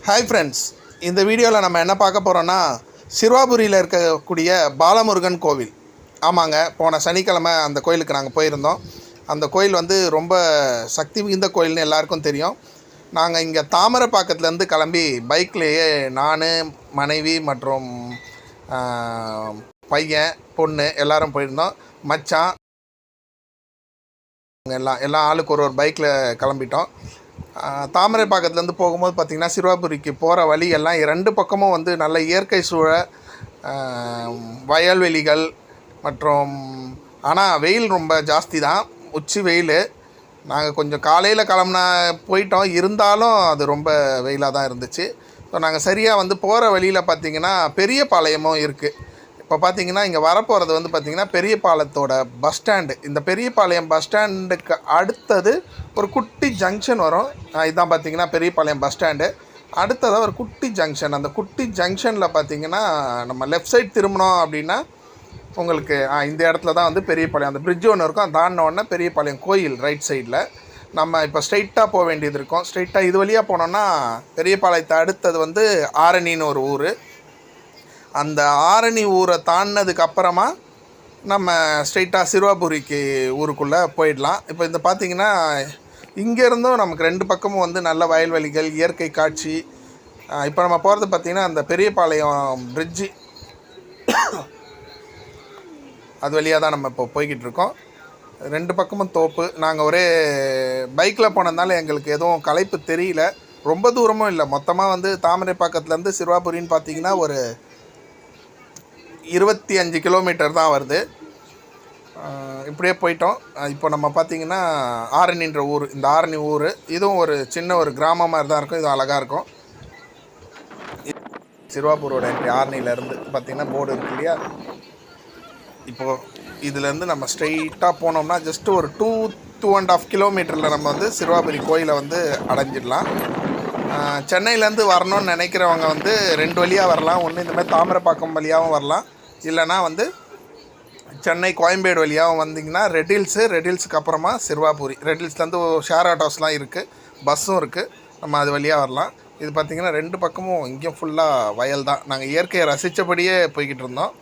Hi friends, இந்த வீடியோவில் நம்ம என்ன பார்க்க போகிறோன்னா சிறுவாபுரியில் இருக்கக்கூடிய பாலமுருகன் கோவில். ஆமாங்க, போன சனிக்கிழமை அந்த கோயிலுக்கு நாங்கள் போயிருந்தோம். அந்த கோயில் வந்து ரொம்ப சக்தி மிகுந்த கோயில்னு எல்லாருக்கும் தெரியும். நாங்கள் இங்கே தாமரைப்பாக்கத்துலேருந்து கிளம்பி பைக்லேயே நான், மனைவி மற்றும் பையன், பொண்ணு எல்லோரும் போயிருந்தோம். மச்சான் எல்லாம் ஆளுக்கு ஒரு பைக்கில் கிளம்பிட்டோம். தாமரைப்பாக்கத்துலேருந்து போகும்போது பார்த்திங்கன்னா சிறுவாபுரிக்கு போகிற வழி எல்லாம் ரெண்டு பக்கமும் வந்து நல்ல இயற்கை சூழல், வயல்வெளிகள் மற்றும் ஆனால் வெயில் ரொம்ப ஜாஸ்தி தான், உச்சி வெயில். நாங்கள் கொஞ்சம் காலையில் கிளம்புனா போயிட்டோம், இருந்தாலும் அது ரொம்ப வெயிலாக தான் இருந்துச்சு. ஸோ நாங்கள் சரியாக வந்து போகிற வழியில் பார்த்திங்கன்னா பெரிய பாளையமும் இருக்குது. இப்போ பார்த்திங்கன்னா இங்கே வரப்போகிறது வந்து பார்த்திங்கன்னா பெரியபாளையத்தோட பஸ் ஸ்டாண்டு. இந்த பெரியபாளையம் பஸ் ஸ்டாண்டுக்கு அடுத்தது ஒரு குட்டி ஜங்ஷன் வரும். இதுதான் பார்த்திங்கன்னா பெரியபாளையம் பஸ் ஸ்டாண்டு. அடுத்ததாக ஒரு குட்டி ஜங்ஷன். அந்த குட்டி ஜங்ஷனில் பார்த்திங்கன்னா நம்ம லெஃப்ட் சைட் திரும்பினோம் அப்படின்னா உங்களுக்கு இந்த இடத்துல தான் வந்து பெரியபாளையம் அந்த பிரிட்ஜ் ஒன்று இருக்கும். அது தாண்டினோடனே பெரியபாளையம் கோயில் ரைட் சைடில். நம்ம இப்போ ஸ்ட்ரைட்டாக போக வேண்டியது இருக்கும். ஸ்ட்ரைட்டாக இது வழியாக போனோன்னா பெரியபாளையத்தை அடுத்தது வந்து ஆரணின்னு ஒரு ஊர். அந்த ஆரணி ஊரை தாண்டினதுக்கு அப்புறமா நம்ம ஸ்ட்ரெயிட்டாக சிறுவாபுரிக்கு ஊருக்குள்ளே போயிடலாம். இப்போ இந்த பார்த்திங்கன்னா இங்கேருந்தும் நமக்கு ரெண்டு பக்கமும் வந்து நல்ல வயல்வெளிகள், இயற்கை காட்சி. இப்போ நம்ம போகிறது பார்த்திங்கன்னா அந்த பெரியபாளையம் பிரிட்ஜி, அது வழியாக தான் நம்ம இப்போ போய்கிட்டு இருக்கோம். ரெண்டு பக்கமும் தோப்பு. நாங்கள் ஒரே பைக்கில் போனதுனால எங்களுக்கு எதுவும் களைப்பு தெரியல. ரொம்ப தூரமும் இல்லை. மொத்தமாக வந்து தாமரைப்பாக்கத்துலேருந்து சிறுவாபுரின்னு பார்த்திங்கன்னா ஒரு 25 கிலோமீட்டர் தான் வருது. இப்படியே போயிட்டோம். இப்போ நம்ம பார்த்திங்கன்னா ஆரணின்ற ஊர், இந்த ஆரணி ஊர் இதுவும் ஒரு சின்ன ஒரு கிராமம் மாதிரி தான் இருக்கும். இதுவும் அழகாக இருக்கும். சிறுவாபுரோட என்ட்ரி ஆரணியிலேருந்து பார்த்திங்கன்னா போர்டு இருக்கு இல்லையா. இப்போது இதுலேருந்து நம்ம ஸ்ட்ரெயிட்டாக போனோம்னா ஜஸ்ட்டு ஒரு 2.5 கிலோமீட்டரில் நம்ம வந்து சிறுவாபுரி கோயிலை வந்து அடைஞ்சிடலாம். சென்னையிலேருந்து வரணும்னு நினைக்கிறவங்க வந்து ரெண்டு வழியாக வரலாம். ஒன்று இந்த மாதிரி தாமரைப்பாக்கம் வழியாகவும் வரலாம், இல்லைனா வந்து சென்னை கோயம்பேடு வழியாகவும் வந்திங்கன்னா ரெட்டில்ஸுக்கு அப்புறமா சிறுவாபுரி. ரெட்டில்ஸ்லேருந்து ஷேர் ஆட்டோஸ்லாம் இருக்குது, பஸ்ஸும் இருக்குது. நம்ம அது வழியாக வரலாம். இது பார்த்திங்கன்னா ரெண்டு பக்கமும் இங்கேயும் ஃபுல்லாக வயல் தான். நாங்கள் இயற்கையை ரசித்தபடியே போய்கிட்டு இருந்தோம்.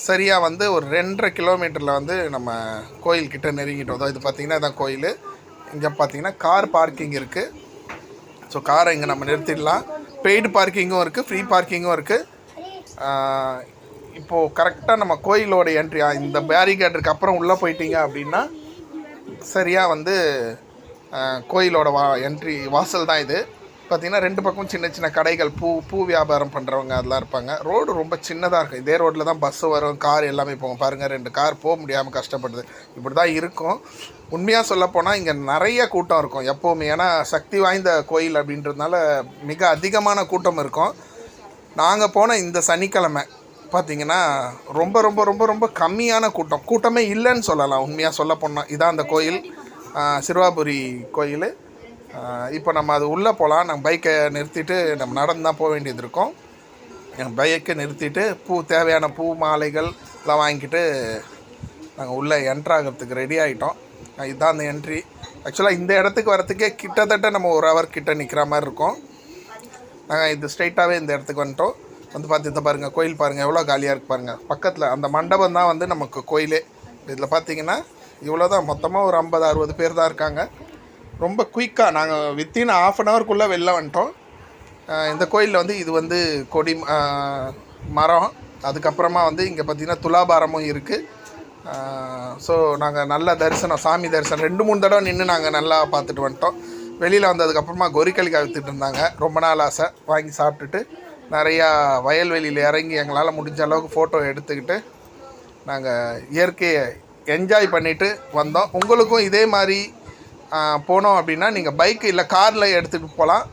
சரியாக வந்து ஒரு 2.5 கிலோமீட்டரில் வந்து நம்ம கோயில்கிட்ட நெருங்கிட்டு வந்தோம். இது பார்த்திங்கன்னா இதான் கோயில். இங்கே பார்த்திங்கன்னா கார் பார்க்கிங் இருக்குது. ஸோ காரை இங்கே நம்ம நிறுத்திடலாம். பெய்டு பார்க்கிங்கும் இருக்குது, ஃப்ரீ பார்க்கிங்கும் இருக்குது. இப்போது கரெக்டாக நம்ம கோயிலோட என்ட்ரி இந்த பேரிகேட்டுக்கு அப்புறம் உள்ளே போயிட்டீங்க அப்படின்னா சரியாக வந்து கோயிலோட என்ட்ரி வாசல் தான் இது. பார்த்திங்கன்னா ரெண்டு பக்கம் சின்ன சின்ன கடைகள், பூ வியாபாரம் பண்ணுறவங்க அதெல்லாம் இருப்பாங்க. ரோடு ரொம்ப சின்னதாக இருக்கும். இதே ரோட்டில் தான் பஸ்ஸு வரும், கார் எல்லாமே போகும். பாருங்கள், 2 கார் போக முடியாமல் கஷ்டப்படுது. இப்படி தான் இருக்கும். உண்மையாக சொல்லப்போனால் இங்கே நிறைய கூட்டம் இருக்கும் எப்போவுமே. ஏன்னா சக்தி வாய்ந்த கோயில் அப்படின்றதுனால மிக அதிகமான கூட்டம் இருக்கும். நாங்கள் போன இந்த சனிக்கிழமை பார்த்திங்கன்னா ரொம்ப ரொம்ப ரொம்ப ரொம்ப கம்மியான கூட்டமே இல்லைன்னு சொல்லலாம். உண்மையாக சொல்ல போனால் இதான் அந்த கோயில், சிறுவாபுரி கோயில். இப்போ நம்ம அது உள்ளே போகலாம். நம்ம பைக்கை நிறுத்திட்டு நம்ம நடந்து தான் போக வேண்டியது இருக்கும். என் பைக்கை நிறுத்திட்டு தேவையான பூ மாலைகள் எல்லாம் வாங்கிக்கிட்டு நாங்கள் உள்ளே என்ட்ராகிறதுக்கு ரெடி ஆகிட்டோம். இதுதான் அந்த என்ட்ரி. ஆக்சுவலாக இந்த இடத்துக்கு வரத்துக்கே கிட்டத்தட்ட நம்ம 1 ஹவர் கிட்ட நிற்கிற மாதிரி இருக்கும். நாங்கள் இது ஸ்ட்ரைட்டாகவே இந்த இடத்துக்கு வந்துட்டோம். வந்து பார்த்து பாருங்கள், கோயில் பாருங்கள் எவ்வளோ காலியாக இருக்குது பாருங்கள். பக்கத்தில் அந்த மண்டபம் தான் வந்து நமக்கு கோயிலே. இதில் பார்த்திங்கன்னா இவ்வளோ தான், மொத்தமாக ஒரு 50-60 பேர் தான் இருக்காங்க. ரொம்ப குயிக்காக நாங்கள் வித்தின் 1/2 ஹவருக்குள்ளே வெளில வந்துட்டோம். இந்த கோயிலில் வந்து இது வந்து கொடி மரம், அதுக்கப்புறமா வந்து இங்கே பார்த்திங்கன்னா துலாபாரமும் இருக்குது. ஸோ நாங்கள் நல்ல தரிசனம், சாமி தரிசனம் 2-3 தடவை நின்று நாங்கள் நல்லா பார்த்துட்டு வந்துட்டோம். வெளியில் வந்ததுக்கப்புறமா கொரிக்களிக்காய் விற்றுட்டு இருந்தாங்க. ரொம்ப நாள் ஆசை, வாங்கி சாப்பிட்டுட்டு நிறையா வயல்வெளியில் இறங்கி எங்களால் முடிஞ்ச அளவுக்கு ஃபோட்டோ எடுத்துக்கிட்டு நாங்கள் இயற்கையை என்ஜாய் பண்ணிவிட்டு வந்தோம். உங்களுக்கும் இதே மாதிரி போனோம் அப்படின்னா நீங்கள் பைக்கு இல்லை காரில் எடுத்துகிட்டு போகலாம்.